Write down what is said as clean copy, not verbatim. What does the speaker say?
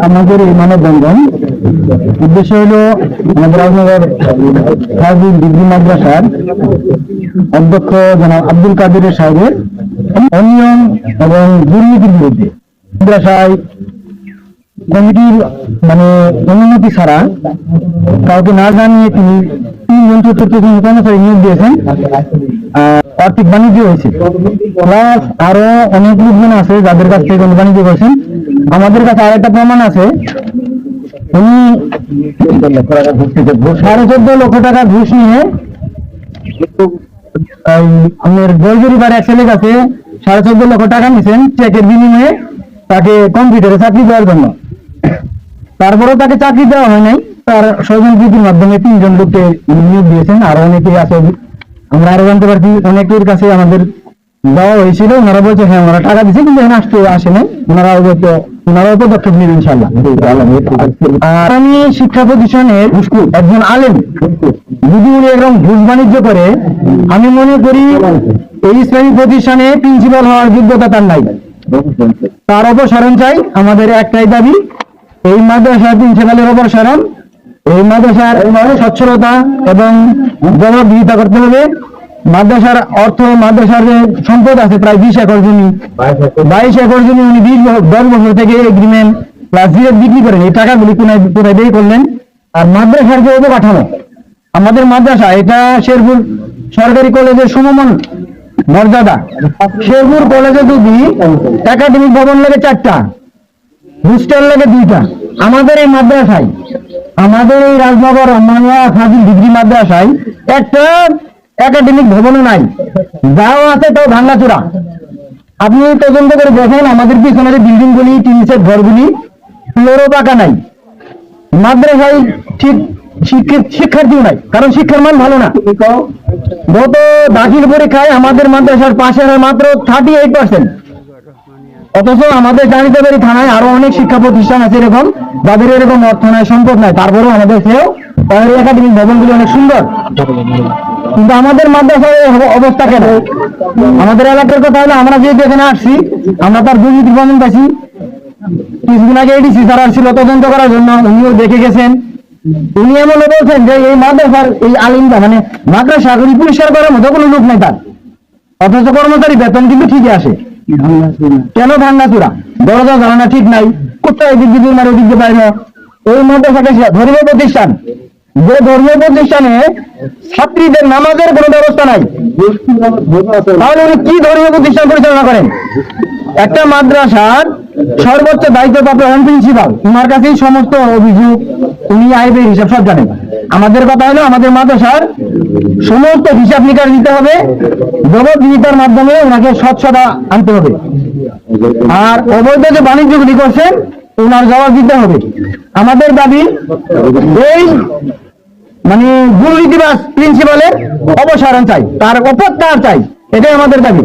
আমাদের এই মানববন্ধন উদ্দেশ্য হলো আমাদের রাজনগর ফাজিল ডিগ্রি মাদ্রাসার অধ্যক্ষ জনাব আব্দুল কাদের সাহেবের অনিয়ম এবং দুর্নীতির বিরুদ্ধে মাদ্রাসায় কমিটির অনুমতি ছাড়া কাউকে না জানিয়ে তিনি 3 জন চতুর্থ কর্মচারী নিয়োগ দিয়েছেন। আর্থিক বাণিজ্য হয়েছে, প্লাস আরো অনেক লোকজন আছে যাদের কাছ থেকে বাণিজ্য করেছেন। আমাদের কাছে আর একটা প্রমাণ আছে, উনি 14.5 লক্ষ টাকা ঘুষ নিয়ে আমাদের বৈজরি বাড়ি এক ছেলের কাছে 14.5 লক্ষ টাকা নিয়েছেন চেকের বিনিময়ে তাকে কম্পিউটারে চাকরি দেওয়ার জন্য। তারপরেও তাকে চাকরি দেওয়া হয় নাই, তার স্বজনপ্রীতির মাধ্যমে 3 জন লোককে নিয়োগ দিয়েছেন। আর অনেকেই আছে, আমরা আরো জানতে পারছি অনেকের কাছে আমাদের দেওয়া হয়েছিল, ওনারা বলছে হ্যাঁ ওনারা টাকা দিচ্ছে, কিন্তু এখানে আসে নাই। ওনারাও পদক্ষেপ নেবেন ইনশাল্লাহ। আর আমি শিক্ষা প্রতিষ্ঠানের একজন আলেম যদি উনি এরকম ঘুষ বাণিজ্য করে, আমি মনে করি এই ইসলামী প্রতিষ্ঠানে প্রিন্সিপাল হওয়ার যোগ্যতা তার নাই। তার অপসারণ চাই। আমাদের একটাই দাবি, এই মাদ্রাসার প্রিন্সিপালের অপসারণ, এই মাদ্রাসার স্বচ্ছলতা এবং জবাবদিহিতা করতে হবে। মাদ্রাসার অর্থ, মাদ্রাসার যে সম্পদ আছে প্রায় 20 একর জমি, 22 একর জমি উনি 10 বছর থেকে এগ্রিমেন্ট প্লাস জিরেট বিক্রি করেন। এই টাকাগুলি কোথায় ব্যয় করলেন? আর মাদ্রাসার যে অবকাঠামো, আমাদের মাদ্রাসা এটা শেরপুর সরকারি কলেজের সমমান মর্যাদা। শেরপুর কলেজে যদি একাডেমিক ভবন লাগে 4টা, হোস্টেল লাগে 2টা, আমাদের এই মাদ্রাসায়, আমাদের এই রাজনগর ফাজিল ডিগ্রি মাদ্রাসায় একটা একাডেমিক ভবনও নাই, যাও আছে তাও ভাঙাচোরা। আপনি তদন্ত করে দেখেন আমাদের পিছনের বিল্ডিং গুলি, টিনসের ঘরগুলি, ফ্লোরও পাকা নাই। মাদ্রাসায় ঠিক শিক্ষার্থীও নাই, কারণ শিক্ষার মান ভালো না। গত দাখিল পরীক্ষায় আমাদের মাদ্রাসার পাশের মাত্র 38%, অথচ আমাদের জানিতাবাড়ি থানায় আরো অনেক শিক্ষা প্রতিষ্ঠান আছে এরকম, যাদের এরকম অর্থ নাই, সম্পদ নাই, তারপরেও আমাদের সেও তাদের একাডেমিক ভবনগুলি অনেক সুন্দর। কিন্তু আমাদের মাদ্রাসার অবস্থা কেন? আমাদের এলাকার কথা হলো, আমরা যেহেতু এখানে আসছি, আমরা তার দুর্নীতি প্রমাণ পাইছি। কিছুদিন আগে এডিসি স্যার আসছিল তদন্ত করার জন্য, উনিও দেখে গেছেন। উনি এমন বলছেন যে এই মাদ্রাসার এই আলিমটা মাদ্রাসা পরিষ্কার করার মতো কোনো লোক নেই তার, অথচ কর্মচারী বেতন কিন্তু ঠিকই আসে। কেন ভাঙ্গাচুরা? দরজা জানানা ঠিক নাই, কোথায় দিক দিয়ে মারে দিতে পারে না। এই মাদ্রাসাকে ধর্মীয় প্রতিষ্ঠান, যে ধর্মীয় প্রতিষ্ঠানে ছাত্রীদের নামাজের কোনো ব্যবস্থা নাই, তাহলে উনি কি ধর্মীয় প্রতিষ্ঠান পরিচালনা করেন? একটা মাদ্রাসার সর্বোচ্চ দায়িত্বপ্রাপ্ত প্রিন্সিপাল, ওনার কাছেই সমস্ত অভিযোগ, উনি আইবের হিসাব সব জানেন। আমাদের কথা হলো আমাদের মাদ্রাসার সমস্ত হিসাব নিকাশ দিতে হবে, জবাবদিহিতার মাধ্যমে ওনাকে স্বচ্ছতা আনতে হবে। আর অবৈধ যে বাণিজ্যগুলি করছেন ওনার জবাব দিতে হবে। আমাদের দাবি এই দুর্নীতিবাজ প্রিন্সিপালের অপসারণ চাই, তার অপত্যাচার চাই, এটাই আমাদের দাবি।